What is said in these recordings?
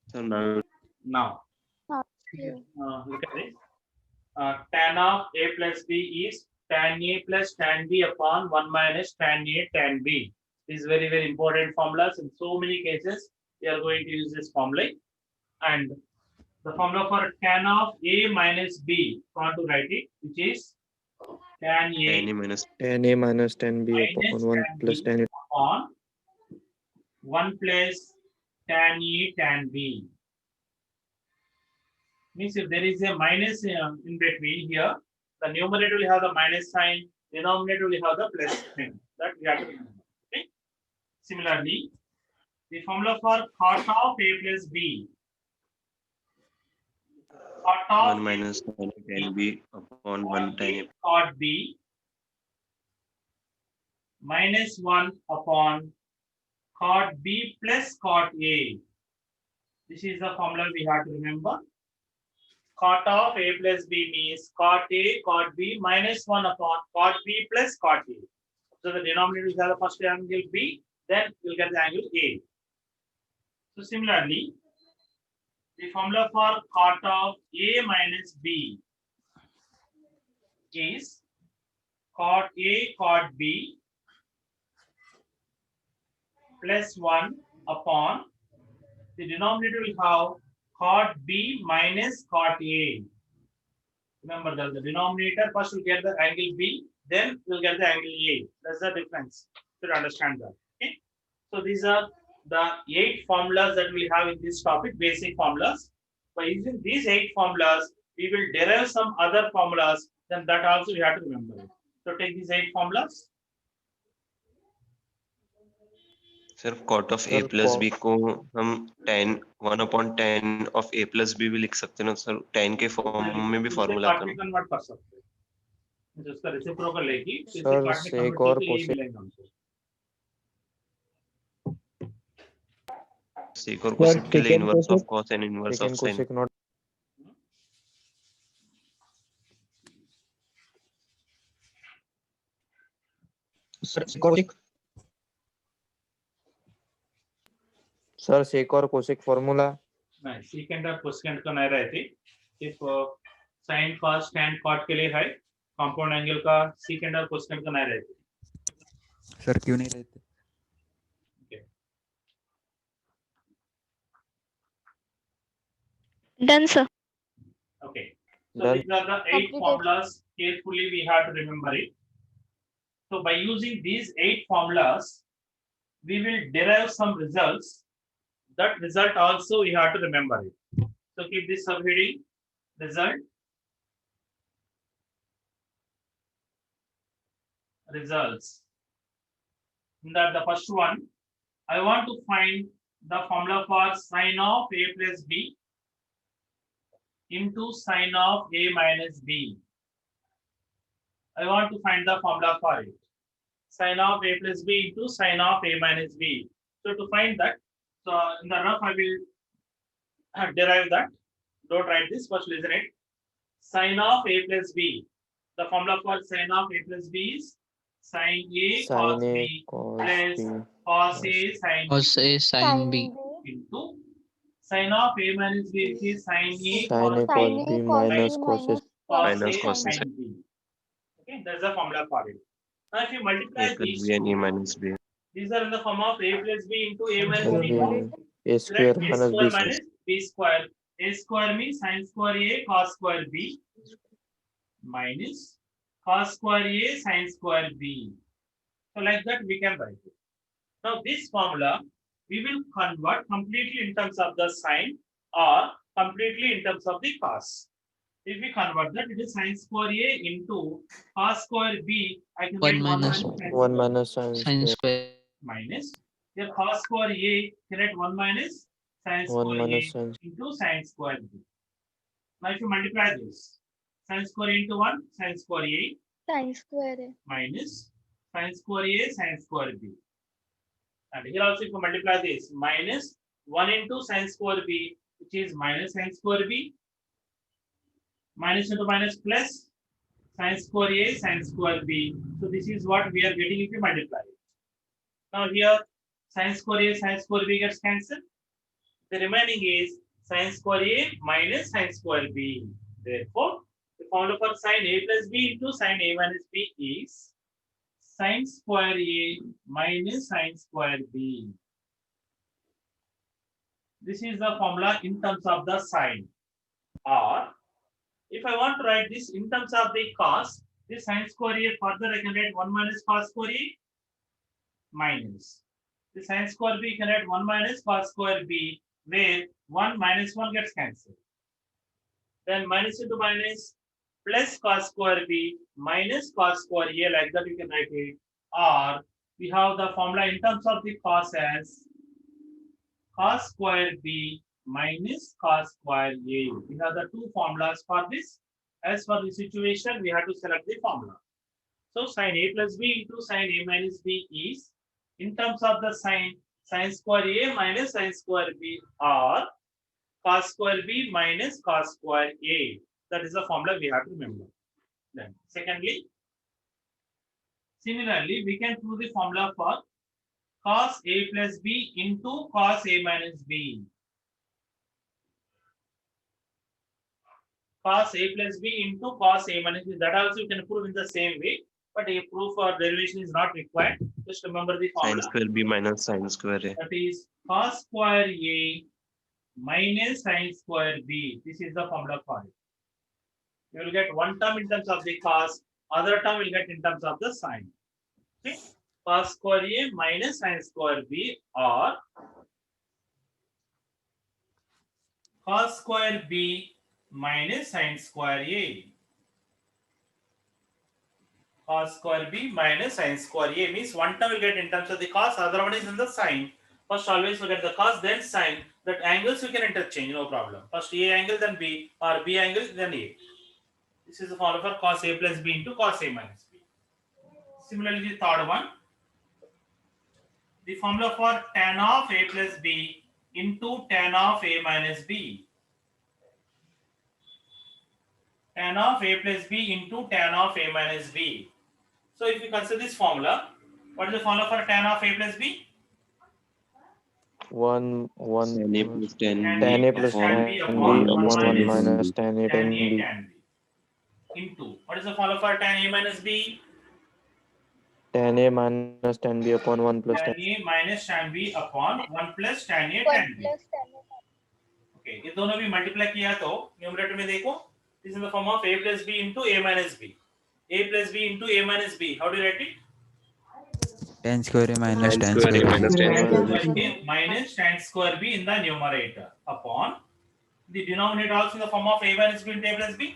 So now Now, Okay. look at this. Tan of A plus B is tan A plus tan B upon 1 minus tan A tan B. This is very, very important formulas. In so many cases, we are going to use this formula. And the formula for tan of A minus B, I want to write it, which is tan tan A A minus tan A minus tan B minus upon 1 tan plus B tan A. upon 1 plus tan A tan B. Means if there is a minus in between here, the numerator will have the minus sign, denominator will have the plus sign. That we have to remember. Okay. Similarly, the formula for cot of A plus B, cot of 1 A minus plus tan A tan B, B upon 1 cot tan A. A cot B minus 1 upon cot B plus cot A. This is the formula we have to remember. Cot of A plus B means cot A, cot B minus 1 upon cot B plus cot A. So the denominator is the first angle B, then you'll get the angle A. So similarly, the formula for cot of A minus B is cot A cot B plus 1 upon the denominator will have cot B minus cot A. Remember that the denominator first will get the angle B, then we'll get the angle A. That's the difference. You should understand that. Okay. So these are the 8 formulas that we have in this topic, basic formulas. By using these 8 formulas, we will derive some other formulas. Then that also we have to remember it. So take these 8 formulas. सिर्फ cot of A sir plus B को हम tan 1 upon tan of A plus B भी लिख सकते हैं ना sir, tan के form में भी उससे फॉर्मूला काट था में ना. कन्वर्ट कर सकते हैं। जो उसका रेसिप्रोकल लेगी, तो इसे सर काट में कन्वर्ट सेक और करके यही कोसेक मिलेगा हमको। sec और सर cosec के लिए taken inverse of cosec cos and inverse of taken sin. Cosec not sir sec और कोसेक सर सेक और कोसेक फॉर्मूला नहीं, सीकेंड और कोसेकेंड का नहीं रहती, सिर्फ साइन कॉस टैन कॉट के लिए है। कंपाउंड एंगल का सीकेंड और कोसेकेंड का नहीं रहती। सर क्यों नहीं रहते? Okay. Done, sir. Okay. So Done. these are the 8 Completed. formulas. Carefully we have to remember it. So by using these 8 formulas, we will derive some results. That result also we have to remember it. So keep this subheading, result, results. In that the first one, I want to find the formula for sine of A plus B into sine of A minus B. I want to find the formula for it. Sine of A plus B into sine of A minus B. So to find that, so in the rough I will derive that. Don't write this, first listen it. Sine of A plus B. The formula for sine of A plus B is sine A cos sin A B cos plus B cos A sine Cos B A sin B into sine of A minus B, which is sine A sin cos A cos Sin B A cos minus B cos A minus cos Minus A cos A sin B. Okay, that's the formula for it. Now, if you A multiply plus these B and A two, minus B. these are in the form of A plus B into A minus plus B. B A Let square A minus square B minus B square. A square means sin square A cos square B minus cos square A sin square B. So like that we can write it. Now this formula we will convert completely in terms of the sine or completely in terms of the cos. If we convert that, it is sin square A into cos square B. I can 1 write 1 minus minus sin 1 square minus sin sin square square minus here cos square A can write 1 minus sin 1 square minus A sin into sin square B. Now if you multiply this, sin square into 1, sin square A sin square A. minus sin square A sin square B. And here also if you multiply this, minus 1 into sin square B, which is minus sin square B, minus into minus plus sin square A sin square B. So this is what we are getting if you multiply it. Now here sin square A sin square B gets cancelled. The remaining is sin square A minus sin square B. Therefore, the formula for sin A plus B into sin A minus B is sin square A minus sin square B. This is the formula in terms of the sine. Or if I want to write this in terms of the cos, this sin square A further I can write 1 minus cos square A minus. The sin square B can write 1 minus cos square B, where 1 minus 1 gets cancelled. Then minus into minus plus cos square B minus cos square A, like that you can write it. Or we have the formula in terms of the cos as cos square B minus cos square A. We have the two formulas for this. As for the situation, we have to select the formula. So sin A plus B into sin A minus B is in terms of the sin square A minus sin square B, or cos square B minus cos square A. That is the formula we have to remember. Then secondly, similarly, we can prove the formula for cos A plus B into cos A minus B. Cos A plus B into cos A minus B. That also you can prove in the same way, but a proof or derivation is not required. Just remember the Sin formula. square B minus sin square A. That is cos square A minus sin square B. This is the formula for it. You will get one term in terms of the cos, other term will get in terms of the sine. Okay, cos square A minus sin square B, or cos square B minus sin square A. Cos square B minus sin square A means one term will get in terms of the cos, other one is in the sine. First always look at the cos, then sine. That angles you can interchange, no problem. First A angle, then B, or B angle, then A. This is the formula for cos A plus B into cos A minus B. Similarly, the third one, the formula for tan of A plus B into tan of A minus B. Tan of A plus B into tan of A minus B. So if you consider this formula, what is the formula for tan of A plus B? 1 Sin A plus tan tan A B plus upon tan B upon upon 1 1 minus minus tan A tan tan A B. tan B into, what is the formula for tan A minus B? Tan A minus tan B upon 1 plus Tan tan. A minus tan B upon 1 plus tan A 1 tan B. plus 10. Okay, ये दोनों भी multiply किया तो numerator में देखो, this is the form of a plus b into a minus b. a plus b into a minus b. How do you write it? tan square A minus tan tan square A square minus B. tan square B. Square a minus tan square b in the numerator upon the denominator also in the form of a minus b into a plus b.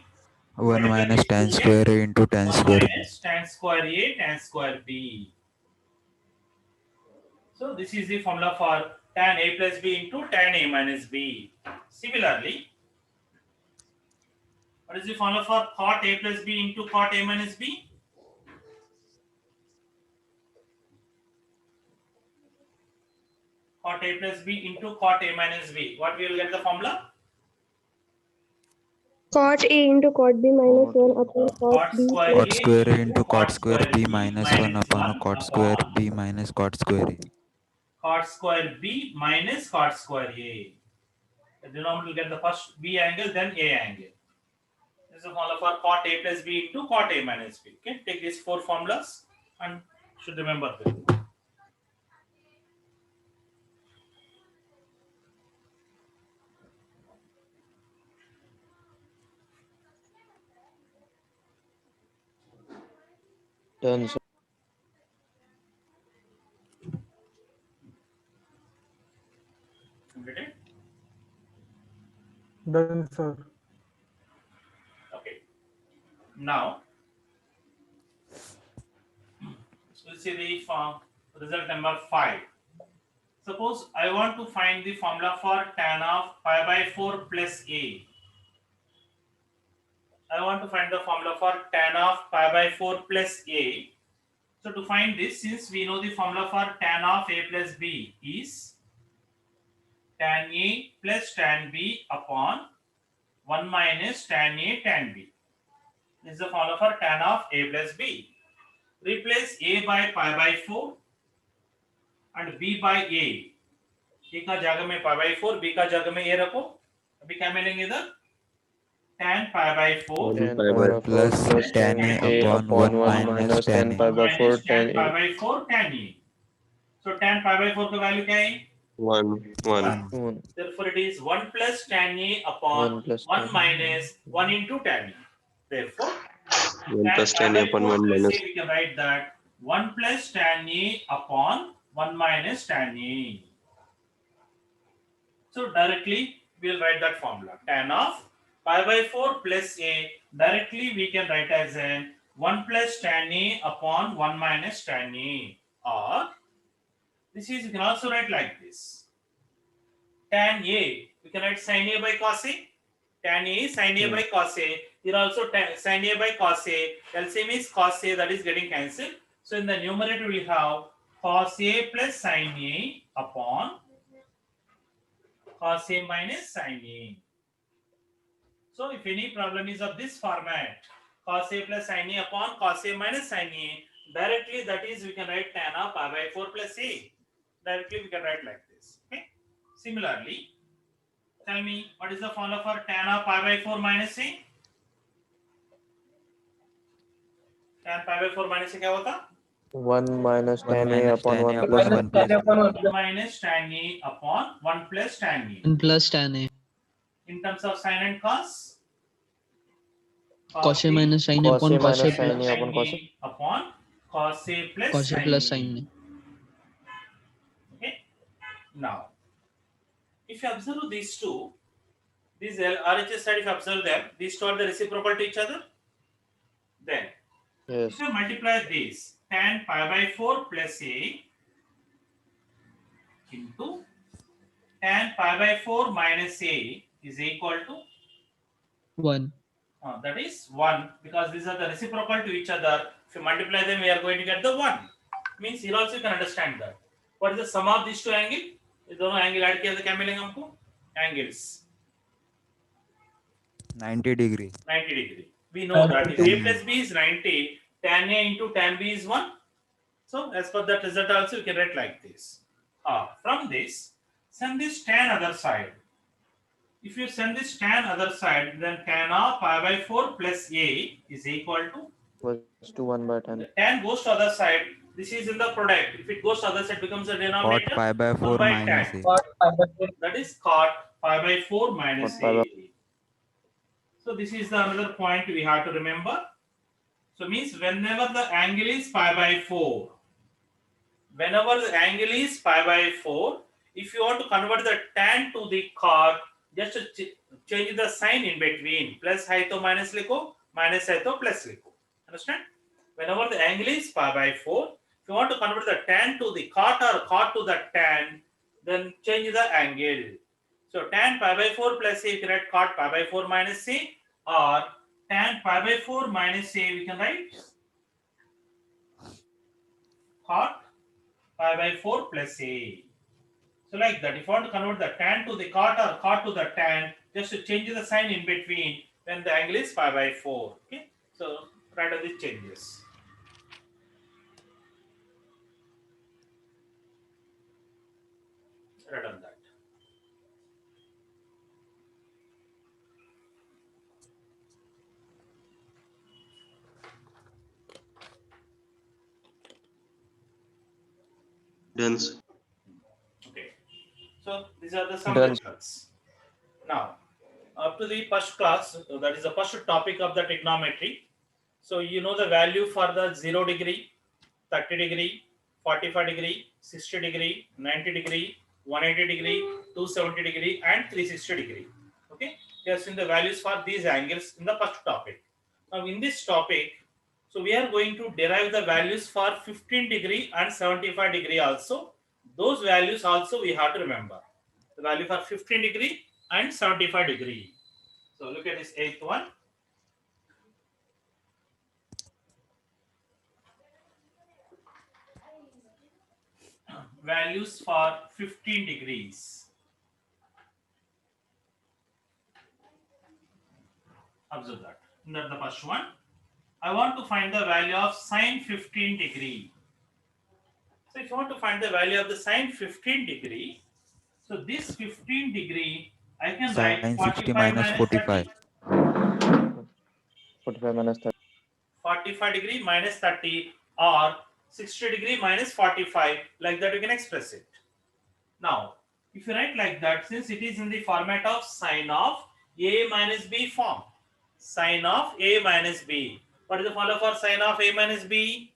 1 minus tan square A into tan 1 square B. minus tan square a tan square b. So this is the formula for tan a plus b into tan a minus b. Similarly, what is the formula for cot a plus b into cot a minus b? Cot a plus b into cot a minus b. What we will get the formula? Cot A into cot B minus 1 upon cot Cot B square plus Cot square A a into cot square B minus 1 upon a cot square upon B minus cot square A. cot square b minus cot square a. The denominator will get the first b angle, then a angle. This is the formula for cot a plus b into cot a minus b. Okay, take these four formulas and should remember them. Done, sir. Get it? Done, sir. Okay. Now, we'll see the result number 5. Suppose I want to find the formula for tan of pi by 4 plus a. I want to find the formula for tan of pi by 4 plus a. So to find this, since we know the formula for tan of a plus b is tan a plus tan b upon 1 minus tan a tan b. This is the formula for tan of a plus b. Replace a by pi by 4 and b by a. ए का जगह में pi by 4, B का जगह में ए रखो. अभी क्या मिलेंगे इधर? tan pi by 4 10 pi pi by by 4 plus plus tan 10 A A upon upon 1 1 minus minus 10 tan A. pi by 4 minus tan 10 pi A. by 4 tan e. So tan pi by 4 का value क्या है? 1 1 1. 1 Therefore it is 1 plus tan e upon 1 plus 1 10. minus 1 into tan e. Therefore 1 tan plus pi 10 by upon 4 1 plus minus a, we can write that 1 plus tan e upon 1 minus tan e. So directly we'll write that formula. Tan of pi by 4 plus a, directly we can write as an 1 plus tan a upon 1 minus tan a. Or this is, you can also write like this. Tan a, we can write sin a by cos a. Tan a is sin a by cos a. Here also sin a by cos a. LCM is cos a, that is getting cancelled. So in the numerator we have cos a plus sin a upon cos a minus sin a. So if any problem is of this format, cos a plus sin a upon cos a minus sin a, directly that is we can write tan of pi by 4 plus a. Directly we can write like this. Okay. Similarly, tell me what is the formula for tan of pi by 4 minus a? Tan pi by 4 minus a क्या होता? 1 minus 1 10 A minus upon 10 1 A plus upon 1 plus 1 minus tan a upon 1 plus tan a. 1 plus tan A. In terms of sin and cos, Cos A minus sin A cos upon A cos A minus plus sin A upon cos A. upon cos a plus cos A plus sin A. Okay. Now, if you observe these two, these RHS side, if you observe them, these two are the reciprocal to each other. Then, Yes. if you multiply this, tan pi by 4 plus a into tan pi by 4 minus a is equal to 1. that is 1, because these are the reciprocal to each other. If you multiply them, we are going to get the 1. Means here also you can understand that. What is the sum of these two angles? ये दोनों angle add किया तो क्या मिलेंगे हमको? Angles 90 degree. 90 degree. We know that if a plus b is 90, tan a into tan b is 1. So as per that result also you can write like this. From this, send this tan other side. If you send this tan other side, then tan of pi by 4 plus a is equal to Was to 1 by 10. tan goes to other side. This is in the product. If it goes to other side, becomes a Cot denominator. pi by 4 by minus tan. A. That is cot pi by 4 minus Cot pi a. by- So this is the another point we have to remember. So means whenever the angle is pi by 4, whenever the angle is pi by 4, if you want to convert the tan to the cot, just to change the sign in between. Plus hai to minus likho, minus hai to plus likho. Understand? Whenever the angle is pi by 4, if you want to convert the tan to the cot or cot to the tan, then change the angle. So tan pi by 4 plus a, we can write cot pi by 4 minus a, or tan pi by 4 minus a, we can write cot pi by 4 plus a. So like that, if you want to convert the tan to the cot or cot to the tan, just to change the sign in between when the angle is pi by 4. Okay, so write down these changes. Write on that. done, sir. Okay, so these are the some Done. results. Now, up to the first class, that is the first topic of the trigonometry. So you know the value for the 0 degree, 30 degree, 45 degree, 60 degree, 90 degree, 180 degree, 270 degree, and 360 degree. Okay, you have seen the values for these angles in the first topic. Now in this topic, so we are going to derive the values for 15 degree and 75 degree also. Those values also we have to remember. The value for 15 degree and 75 degree. So look at this eighth one. Values for 15 degrees. Observe that. That's the first one. I want to find the value of sine 15 degree. So if you want to find the value of the sine 15 degree, So this 15 degree, I can Sin write 60 45 minus minus 45. 30. 45 minus 30. 45 degree minus 30 or 60 degree minus 45. Like that you can express it. Now, if you write like that, since it is in the format of sine of a minus b form, sine of a minus b. What is the formula for sine of a minus b?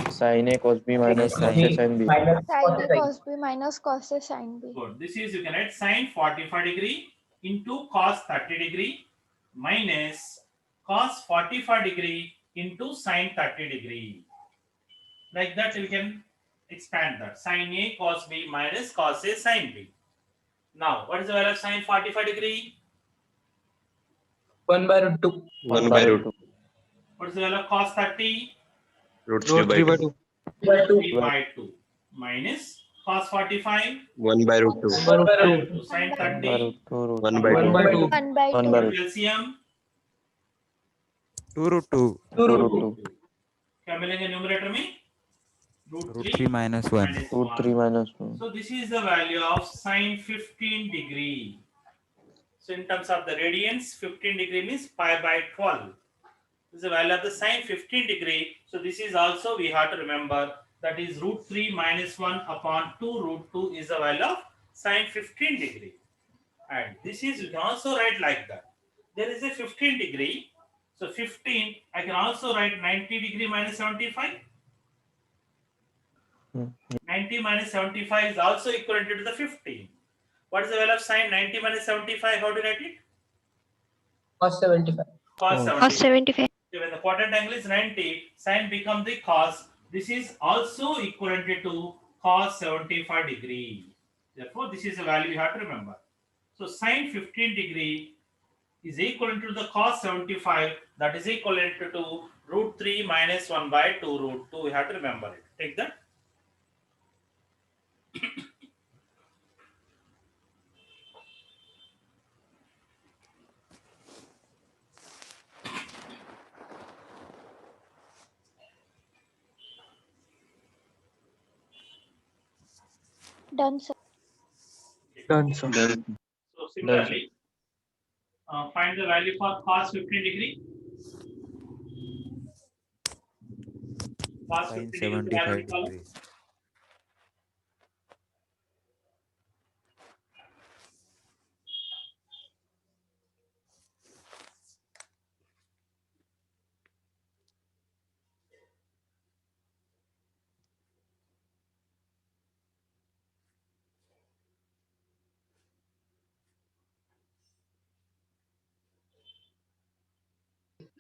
Sin A cos B minus A cos A sin sin B. Sin A cos B minus cos A sin B. Good. This is, you can write sine 45 degree into cos 30 degree minus cos 45 degree into sine 30 degree. Like that you can expand that. Sine A cos B minus cos A sin B. Now, what is the value of sine 45 degree? 1 by root 2. 1 by root What is the value of cos 30? root 3 by 2. 3 by 2 minus cos 45. 1 by root 2. 1 by root 2. Sin 1 by 30. root 2 root 1 by 1 2. by 2. 1 by 1 2. by What root is LCM? 2 root 2. 2 2 root root 2. 2 क्या मिलेंगे numerator में? Root Root 3 minus 1. minus root 3 1. minus 1. So this is the value of sine 15 degree. So in terms of the radians, 15 degree means pi by 12. This is the value of the sine 15 degree. So this is also, we have to remember, that is root 3 minus 1 upon 2 root 2 is the value of sine 15 degree. And this is, you can also write like that. There is a 15 degree. So 15, I can also write 90 degree minus 75. 90 minus 75 is also equivalent to the 15. What is the value of sine 90 minus 75? How do you write it? Cos 75. Cos Oh. 75. Cos 75. When the quadrant angle is 90, sine becomes the cos. This is also equivalent to cos 75 degree. Therefore, this is a value you have to remember. So sine 15 degree is equivalent to the cos 75. That is equivalent to root 3 minus 1 by 2 root 2. We have to remember it. Take that. Done, sir. Done, sir. So similarly, find the value for cos 15 degree. Cos Sin 15 degree, we have 75 to call. degree.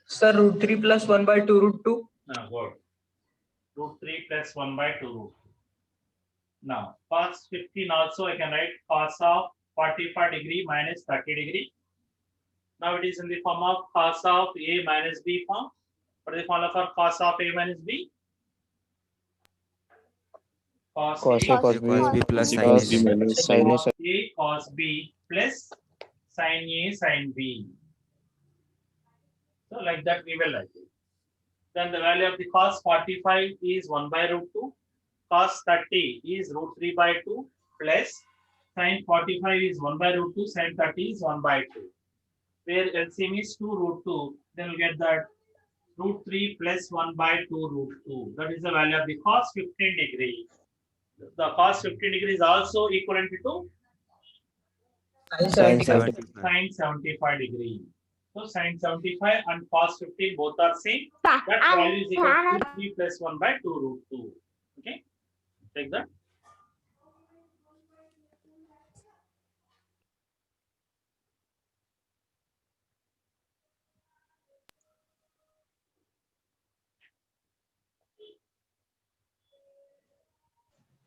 Sir, root 3 plus 1 by 2 root 2. Good. Root 3 plus 1 by 2 root 2. Now, cos 15 also I can write cos of 45 degree minus 30 degree. Now it is in the form of cos of A minus B form. What is the formula for cos of A minus B? Cos cos A A cos B Cos B plus sin cos A. minus sin A cos A cos B plus sin A sin B. So like that we will write it. Then the value of the cos 45 is 1 by root 2. Cos 30 is root 3 by 2 plus sin 45 is 1 by root 2. Sin 30 is 1 by 2. Where LCM is 2 root 2. Then we'll get that root 3 plus 1 by 2 root 2. That is the value of the cos 15 degree. The cos 15 degree is also equivalent to Sin sin 75. 75 sin 75 degree. So sin 75 and cos 15 both are same. That value is equal to 3 plus 1 by 2 root 2. Okay, take that.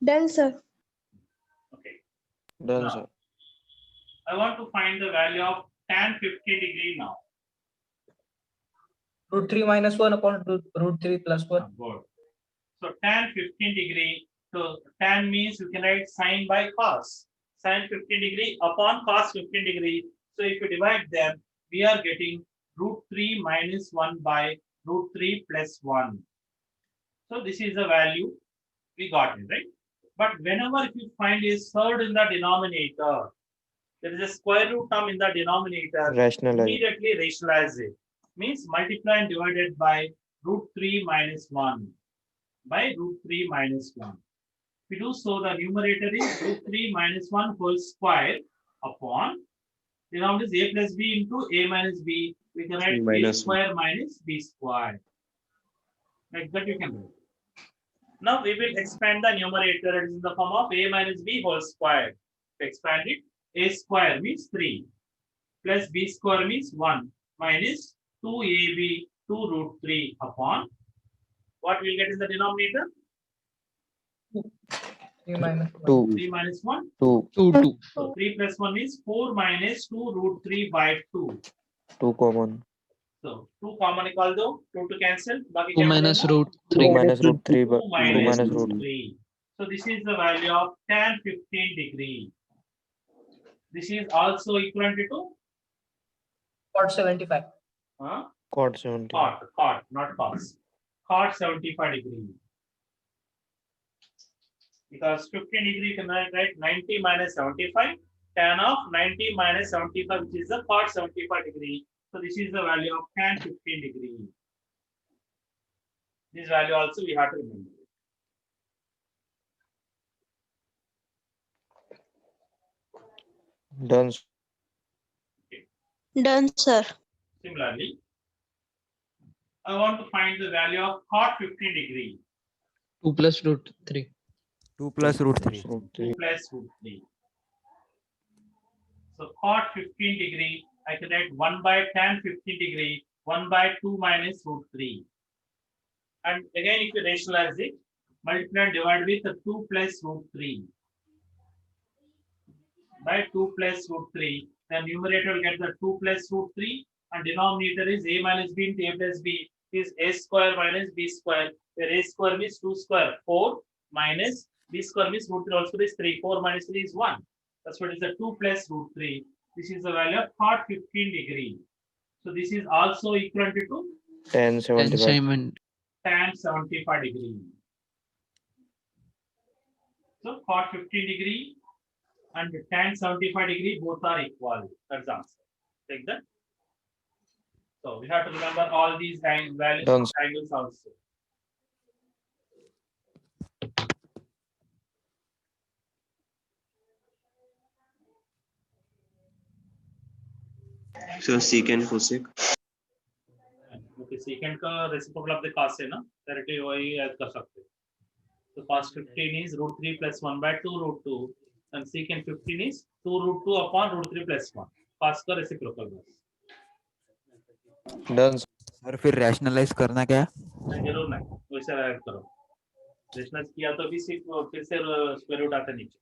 Done, sir. Okay, done sir. I want to find the value of tan 15 degree now. Root 3 minus 1 upon root 3 plus 1. Good. So tan 15 degree. So tan means you can write sine by cos. Sine 15 degree upon cos 15 degree. So if you divide them, we are getting root 3 minus 1 by root 3 plus 1. So this is the value we got it, right? But whenever if you find a third in the denominator, there is a square root term in the denominator, Rationalize. immediately rationalize it. Means multiply and divided by √3 minus 1 by √3 minus 1. If you do so, the numerator is √3 minus 1 whole square upon denominator is a plus b into a minus b. We can write a Minus square minus b square. Like that you can do. Now we will expand the numerator. It is in the form of a minus b whole square. To expand it, a square means 3 plus b square means 1 minus 2ab 2√3 upon what we'll get in the denominator? 3 minus 1. 2. 3 minus 1. 2. 2. So 3 plus 1 is 4 minus 2√3 by 2. 2 common. So 2 common equal to 2 to cancel. 2 minus2 √3. minus √3. 2 minus minus root. √3. So this is the value of tan 15 degree. This is also equivalent to Cot 75. Cot 70. cot, not cos. Cot 75 degree. Because 15 degree can write 90 minus 75. Tan of 90 minus 75, which is the cot 75 degree. So this is the value of tan 15 degree. This value also we have to remember. Done. Done, sir. Similarly, I want to find the value of cot 15 degree. 2 plus √3. 2 plus √3. 2 plus √3. So cot 15 degree, I can write 1 by tan 15 degree, 1 by 2 minus √3. And again, if you rationalize it, multiply and divide with the 2 plus √3. By 2 plus √3, the numerator will get the 2 plus √3 and denominator is a minus b into a plus b is a square minus b square, where a square means 2 square, 4 minus b square means √3 also is 3, 4 minus 3 is 1. That's what is the 2 plus √3. This is the value of cot 15 degree. So this is also equivalent to tan 75. tan 75 degree. So cot 15 degree and tan 75 degree both are equal. That's the answer. Take that. So we have to remember all these values Done. of angles also. So secant cosec. Okay, secant का reciprocal of the cos है ना, directly वही add कर सकते हैं. So cos 15 is √3 plus 1 by 2 √2 and secant 15 is 2 √2 upon √3 plus 1. Cos का reciprocal बस. Done. Sir फिर रैशनलाइज करना क्या? नहीं, जरूर नहीं, वैसे ऐड करो. रेशनलाइज किया तो भी सिर्फ फिर से स्क्वायर रूट आता नीचे.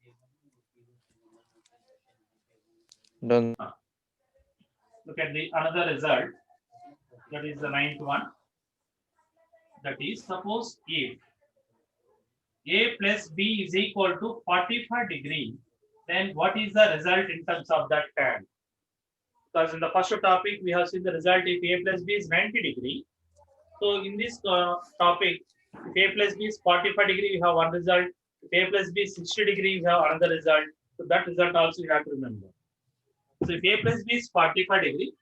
Done. Look at the another result, that is the 9th one. That is, suppose if a plus b is equal to 45 degree, then what is the result in terms of that tan? Because in the first topic we have seen the result if a plus b is 90 degree. So in this topic, if a plus b is 45 degree, we have one result. If a plus b is 60 degree, we have another result. So that result also you have to remember. So if a plus b is 45 degree,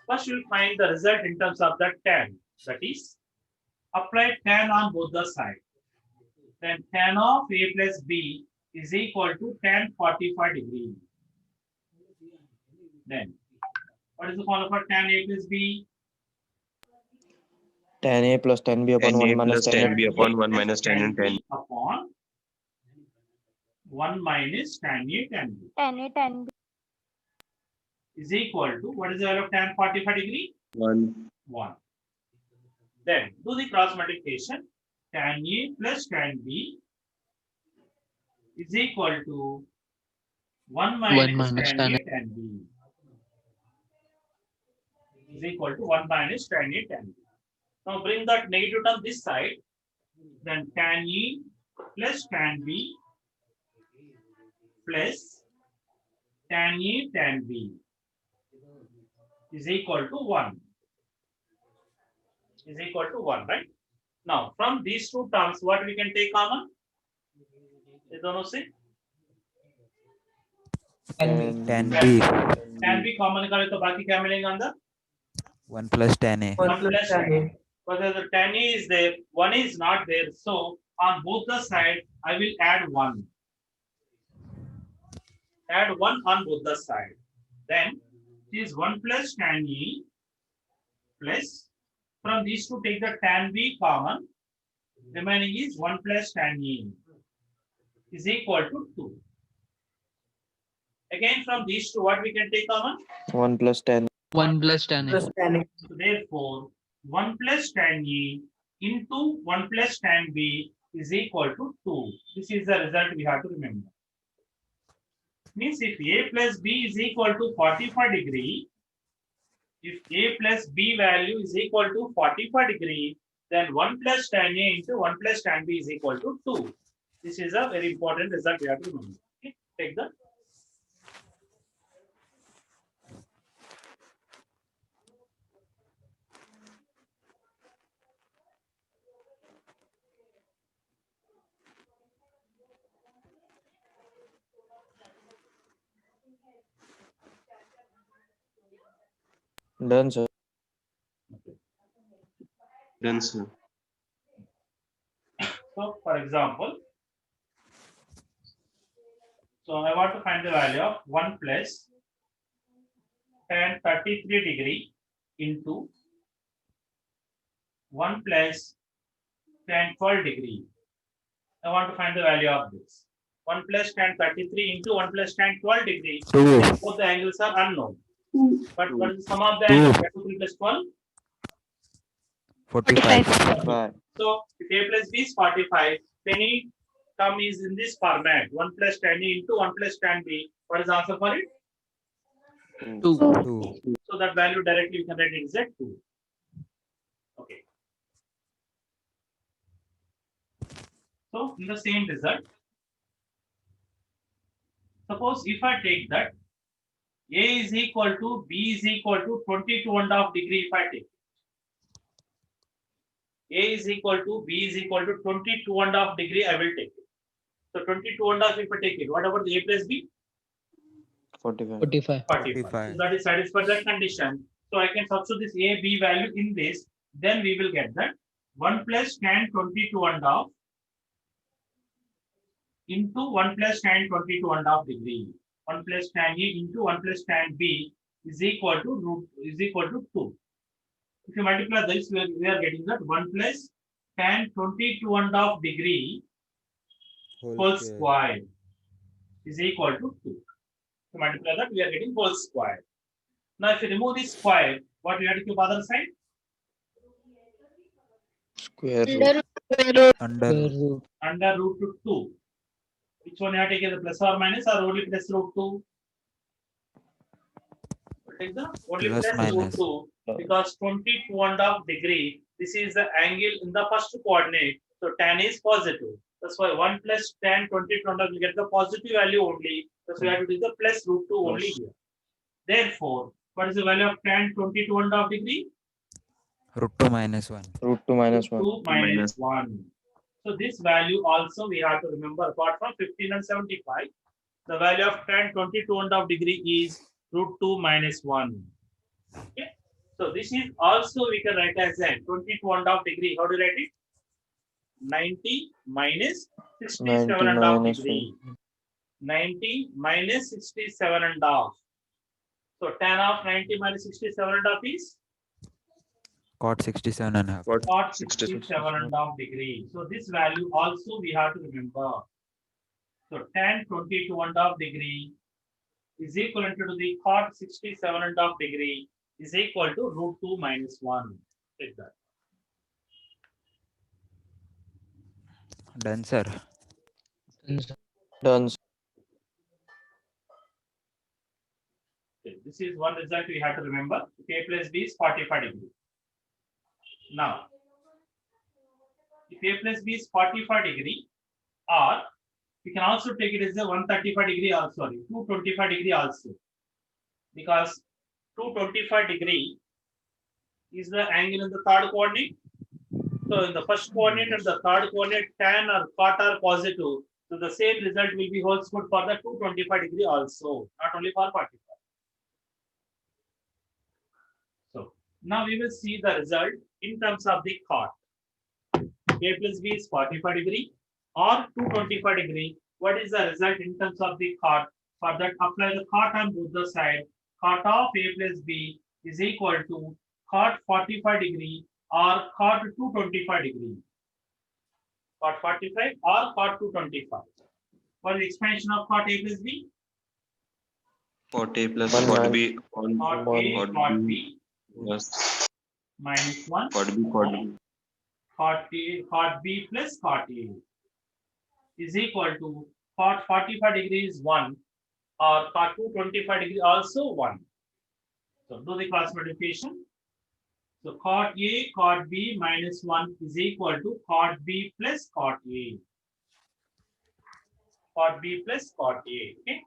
first you will find the result in terms of that tan. That is, apply tan on both the sides. Then tan of a plus b is equal to tan 45 degree. Then, what is the formula for tan a plus b? Tan A plus tan B upon Tan 1 A minus plus tan tan A. B upon 1 minus tan and tan. Upon 1 minus tan a tan b tan A tan B. is equal to, what is the value of tan 45 degree? 1. 1. Then do the cross multiplication. Tan A plus tan B is equal to 1 minus tan A tan B is equal to 1 minus tan A tan B. Now bring that negative term this side. Then tan A plus tan B plus tan A tan B is equal to 1. Is equal to 1, right? Now, from these two terms, what we can take common? ये दोनों से tan B tan भी common करे तो बाकी क्या मिलेगा अंदर? 1 plus tan A. 1 plus tan A. But the tan A is there, 1 is not there. So on both the side, I will add 1. Add 1 on both the side. Then it is 1 plus tan E plus, from these two take the tan B common. Remaining is 1 plus tan E is equal to 2. Again from these two, what we can take common? 1 plus 10. 1 plus tan A. Plus tan A. So therefore, 1 plus tan E into 1 plus tan B is equal to 2. This is the result we have to remember. Means if A plus B is equal to 45 degree, if A plus B value is equal to 45 degree, then 1 plus tan A into 1 plus tan B is equal to 2. This is a very important result we have to remember. Okay, take that. Done, sir. Done, sir. So, for example, so I want to find the value of 1 plus tan 33 degree into 1 plus tan 12 degree. I want to find the value of this. 1 plus tan 33 into 1 plus tan 12 degree. 2. Both the angles are unknown. But what is the sum of the 2. angles? 2 plus 12. 45. 5. So if A plus B is 45, any term is in this format. 1 plus tan A into 1 plus tan B. What is the answer for it? 2. 2. So that value directly we can write it as 2. Okay. So in the same result, suppose if I take that A is equal to B is equal to 22.5 degree, if I take A is equal to B is equal to 22.5 degree, I will take it. So 22.5 if I take it, what about the A plus B? 45. 45. 45. So that is satisfied that condition. So I can substitute this A, B value in this, then we will get that 1 plus tan 22.5 into 1 plus tan 22.5 degree. 1 plus tan A into 1 plus tan B is equal to 2. If you multiply this, we are getting that 1 plus tan 22.5 degree whole square is equal to 2. To multiply that, we are getting whole square. Now, if you remove this square, what we have to keep other side? Square root. Under Square root. Under root 2. Which one you have to take as a plus or minus or only plus root 2? Take the only Plus plus minus. root 2 because 22.5 degree. This is the angle in the first coordinate. So tan is positive. That's why 1 plus tan 22.5 will get the positive value only. That's why we have to do the plus root 2 only here. Therefore, what is the value of tan 22.5 degree? root 2 minus 1. Root 2 minus 1. 2 minus 1. So this value also we have to remember. Apart from 15 and 75, the value of tan 22.5 degree is root 2 minus 1. Okay. So this is also we can write as a 22.5 degree. How do you write it? 90 minus 67.5 degree. 90 minus 67.5. So tan of 90 minus 67.5 is Cot 67.5. cot 67.5 degree. So this value also we have to remember. So tan 22.5 degree is equivalent to the cot 67.5 degree is equal to root 2 minus 1. Take that. Done, sir. Done. Okay, this is one result we have to remember. A plus B is 45 degree. Now, if A plus B is 45 degree, or we can also take it as a 135 degree also, sorry, 225 degree also. Because 225 degree is the angle in the third coordinate. So in the first coordinate and the third coordinate, tan or cot are positive. So So the same result will be holds good for the 225 degree also, not only for 45. So now we will see the result in terms of the cot. A plus B is 45 degree or 225 degree. What is the result in terms of the cot? For that, apply the cot on both the side. Cot of A plus B is equal to cot 45 degree or cot 225 degree. Cot 45 or cot 225. What is the expansion of cot A plus B? 40 plus One cot man. B on Cot A cot cot B B plus minus 1 cot B cot B plus cot A is equal to cot 45 degrees 1 or cot 225 degree also 1. So do the cross multiplication. So cot A cot B minus 1 is equal to cot B plus cot A. Cot B plus cot A. Okay.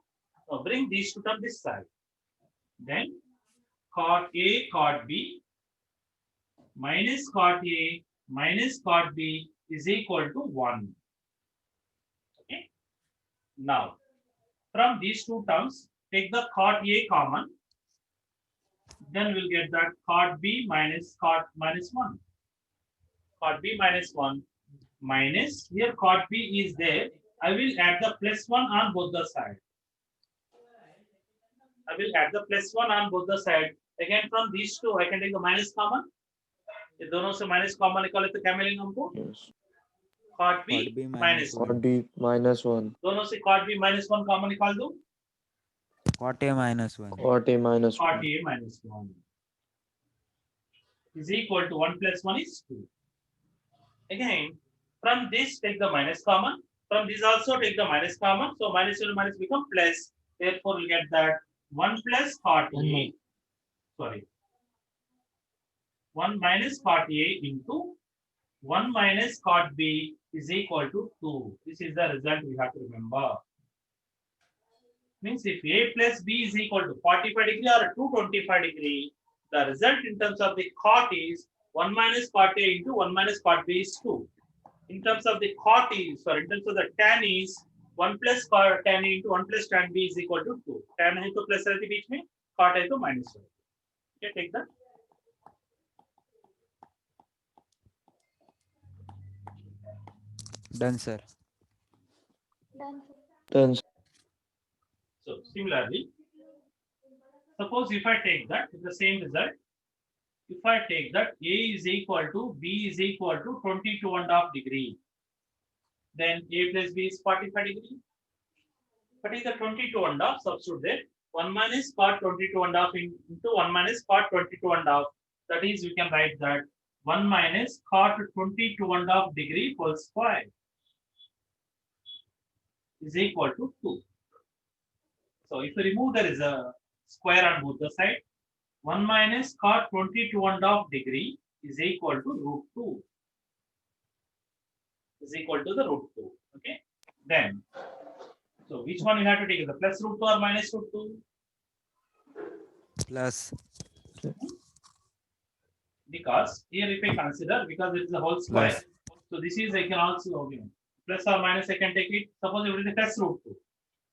So bring these two to this side. Then cot A cot B minus cot A minus cot B is equal to 1. Okay. Now, from these two terms, take the cot A common. Then we'll get that cot B minus cot minus 1. Cot B minus 1 minus, here cot B is there. I will add the plus 1 on both the sides. I will add the plus 1 on both the sides. Again, from these two, I can take the minus common. ये दोनों से minus common निकाले तो क्या मिलेगा हमको? Yes. Cot B Cot B minus minus Cot B minus 1. दोनों से कॉट बी माइनस 1 कॉमन निकाल दो. Cot A minus 1. Cot A minus Cot 1. A minus 1 is equal to 1 plus 1 is 2. Again, from this take the minus common. From this also take the minus common. So minus and minus become plus. Therefore, we'll get that 1 plus cot A. Sorry. 1 minus cot A into 1 minus cot B is equal to 2. This is the result we have to remember. Means if A plus B is equal to 45 degree or 225 degree, the result in terms of the cot is 1 minus cot A into 1 minus cot B is 2. In terms of the cot is, sorry, in terms of the tan is 1 plus cot tan A into 1 plus tan B is equal to 2. Tan है तो plus रहती बीच में, cot है तो minus है. Okay, take that. Done, sir. Done. Done. So similarly, suppose if I take that, it's the same result. If I take that A is equal to B is equal to 22.5 degree, then A plus B is 45 degree. What is the 22.5? Substitute there. 1 minus cot 22.5 into 1 minus cot 22.5. That is, we can write that 1 minus cot 22.5 degree whole square is equal to 2. So if you remove, there is a square on both the sides. 1 minus cot 22.5 degree is equal to root 2. Is equal to the root 2. Okay. Then, so which one you have to take? The plus root 2 or minus root 2? Plus. Because here if I consider, because it is a whole square, Plus. so this is I can also plus or minus I can take it. Suppose it is plus root 2.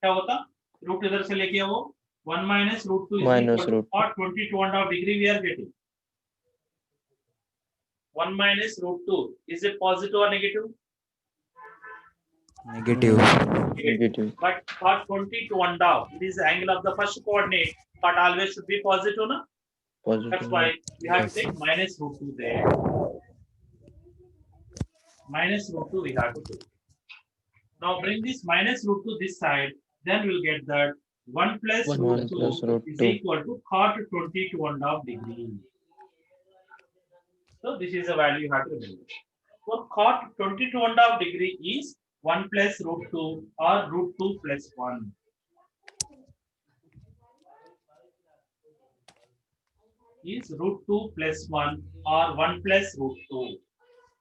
क्या होता? Root इधर से लेके आओ. 1 minus root 2 is Minus equal root to cot 22.5 degree we are getting. 1 minus root 2. Is it positive or negative? Negative. Negative. But cot 22.5, it is the angle of the first coordinate. Cot always should be positive, na? That's Positive. why we have Yes. to take minus root 2 there. Minus root 2 we have to do. Now bring this minus root 2 this side, then we'll get that 1 plus One root 2 plus root is 2. equal to cot 22.5 degree. So this is a value you have to remember. So cot 22.5 degree is 1 plus root 2 or root 2 plus 1. Is root 2 plus 1 or 1 plus root 2.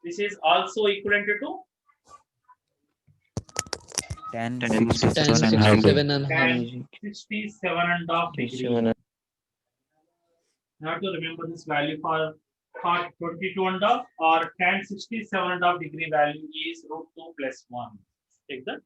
This is also equivalent to Tan 10, 67 and half. 67 and half. tan 67.5 degree. 67. You have to remember this value for cot 22.5 or tan 67.5 degree value is root 2 plus 1. Take that.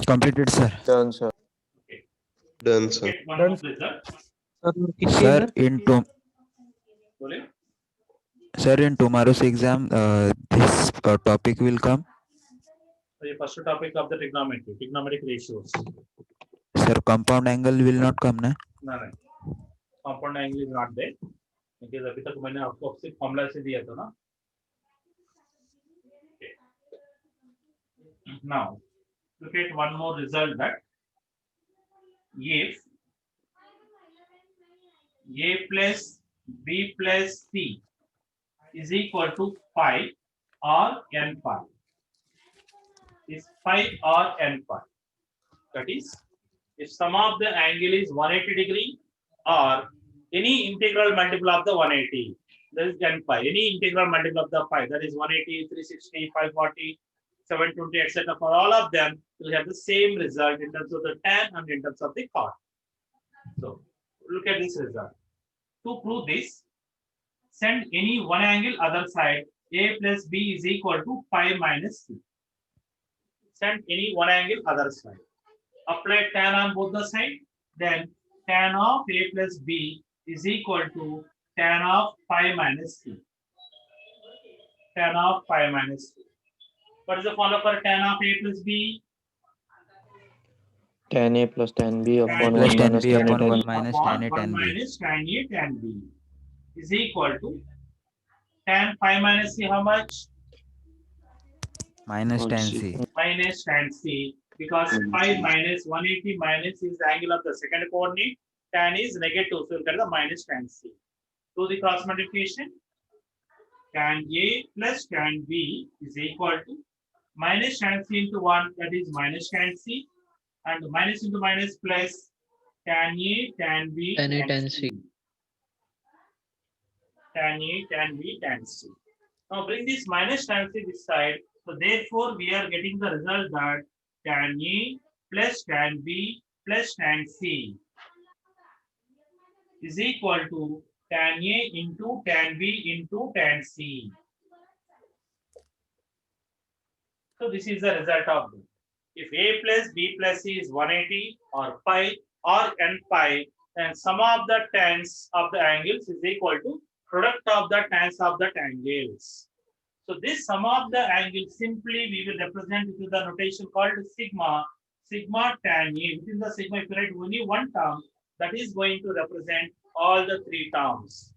Completed, sir. Done, sir. Done, sir. Get one Done, more result. Sir, बोले? in tomorrow's exam, this topic will come. So the first topic of the trigonometric ratios. Sir, compound angle will not come, na? No. Compound angle is not there. Because अभी तक मैंने आपको सिर्फ formula से दिया था ना. Now, look at one more result that if A plus B plus C is equal to pi or n pi. Is pi or n pi. That is, if sum of the angle is 180 degree or any integral multiple of the 180, that is n pi. Any integral multiple of the pi, that is 180, 360, 540, 720, etc. For all of them, will have the same result in terms of the tan and in terms of the cot. So, look at this result. To prove this, send any one angle other side. A plus B is equal to pi minus C. Send any one angle other side. Apply tan on both the sides. Then tan of A plus B is equal to tan of pi minus C. Tan of pi minus C. What is the formula for tan of A plus B? Tan A plus tan B upon Plus 1 tan minus B tan A upon tan 1 B. minus Upon tan A 1 tan B. minus tan A tan B is equal to tan pi minus C. How much? Minus tan C. C. Minus tan C, because pi minus 180 minus is the angle of the second coordinate. Tan is negative, so we'll get the minus tan C. Do the cross multiplication. Tan A plus tan B is equal to minus tan C into 1, that is minus tan C, and minus into minus plus tan A tan B Tan A, tan C. Tan A tan B tan C. Now bring this minus tan C this side. So therefore, we are getting the result that tan A plus tan B plus tan C is equal to tan A into tan B into tan C. So this is the result of this. If A plus B plus C is 180 or pi or n pi, then sum of the tans of the angles is equal to product of the tans of the angles. So this sum of the angles simply we will represent with the notation called sigma tan A. Within the sigma, if you write only one term, that is going to represent all the three terms.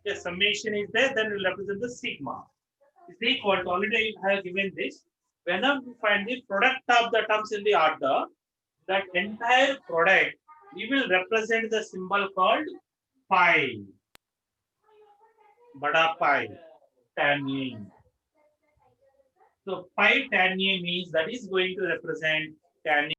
The summation is there, then we'll represent the sigma. Is equal to, already I have given this. Whenever we find the product of the terms in the order, that entire product, we will represent the symbol called pi. Bada pi, tan A. So pi tan A means that is going to represent tan A.